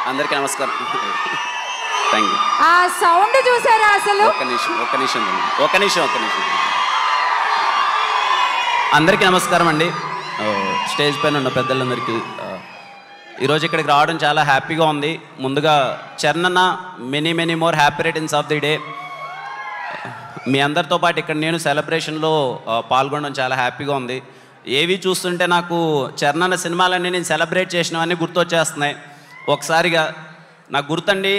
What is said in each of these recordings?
అందరికీ నమస్కారం. Thank you. ఆ సౌండ్ చూసారా అసలు? ఒక్క నిమిషం. అందరికీ నమస్కారం అండి. స్టేజ్ పైన ఉన్న పెద్దలందరికీ ఈరోజు ఇక్కడికి రావడం చాలా హ్యాపీగా ఉంది. ముందుగా Charan many more happy returns of the day. మీ అందరితో పాటు ఇక్కడ నేను సెలబ్రేషన్లో పాల్గొనడం చాలా హ్యాపీగా ఉంది. ఏవి చూస్తుంటే నాకు చరణ్ సినిమాలన్నీ నేను సెలబ్రేట్ చేసినవన్నీ గుర్తొచ్చేస్తున్నాయి. ఒకసారిగా నాకు గుర్తండి,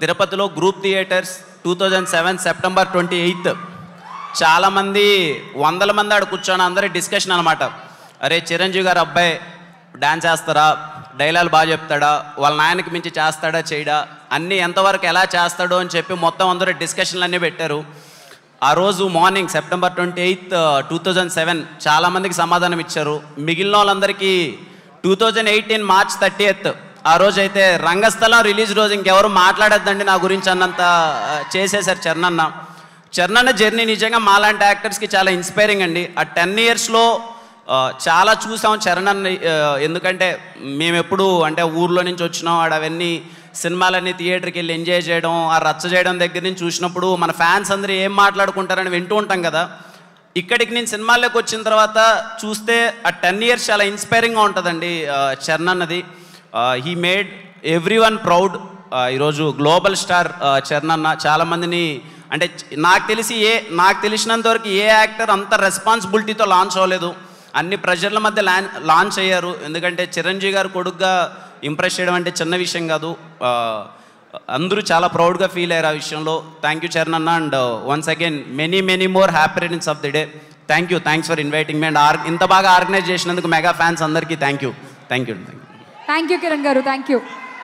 తిరుపతిలో గ్రూప్ థియేటర్స్ 2007 సెప్టెంబర్ 28 చాలామంది 100 మంది ఆడ కూర్చొని అందరి డిస్కషన్ అనమాట. అరే చిరంజీవి గారు అబ్బాయి డ్యాన్స్ చేస్తారా, డైలాగ్ బాగా చెప్తాడా, వాళ్ళ నాయనకి మించి చేస్తాడా చేయడా, అన్నీ ఎంతవరకు ఎలా చేస్తాడో అని చెప్పి మొత్తం అందరూ డిస్కషన్లు అన్నీ పెట్టారు. ఆ రోజు మార్నింగ్ సెప్టెంబర్ 28, 2007 చాలామందికి సమాధానం ఇచ్చారు. మిగిలిన వాళ్ళందరికీ 2018 మార్చ్ 30 ఆ రోజు అయితే రంగస్థలం రిలీజ్ రోజు ఇంకెవరు మాట్లాడద్దండి నా గురించి అన్నంత చేసేశారు చరణ్ జర్నీ. నిజంగా మాలాంటి యాక్టర్స్కి చాలా ఇన్స్పైరింగ్ అండి. ఆ 10 ఇయర్స్లో చాలా చూసాం చరణ్. ఎందుకంటే మేము ఎప్పుడు అంటే ఊర్లో నుంచి వచ్చినాం, అవన్నీ సినిమాలన్నీ థియేటర్కి వెళ్ళి ఎంజాయ్ చేయడం, ఆ రచ్చ చేయడం దగ్గర నుంచి చూసినప్పుడు మన ఫ్యాన్స్ అందరూ ఏం మాట్లాడుకుంటారని వింటూ ఉంటాం కదా. ఇక్కడికి నేను సినిమాల్లోకి వచ్చిన తర్వాత చూస్తే ఆ 10 ఇయర్స్ చాలా ఇన్స్పైరింగ్గా ఉంటుందండి చరణ్ అన్నది. He made every one proud. ఈరోజు గ్లోబల్ స్టార్ చరణ్ అన్న. చాలామందిని అంటే నాకు తెలిసినంత వరకు ఏ యాక్టర్ అంత రెస్పాన్సిబిలిటీతో లాంచ్ అవ్వలేదు. అన్ని ప్రెషర్ల మధ్య లాంచ్ అయ్యారు. ఎందుకంటే చిరంజీవి గారు కొడుకుగా ఇంప్రెస్ చేయడం అంటే చిన్న విషయం కాదు. అందరూ చాలా ప్రౌడ్గా ఫీల్ అయ్యారు ఆ విషయంలో. థ్యాంక్ యూ చరణ్ అన్న. And once again many more happy returns of the day. Thanks for inviting me. And ఇంత బాగా ఆర్గనైజ్ చేసినందుకు మెగా ఫ్యాన్స్ అందరికీ థ్యాంక్ యూ. కిరణ్ గారు, థ్యాంక్ యూ.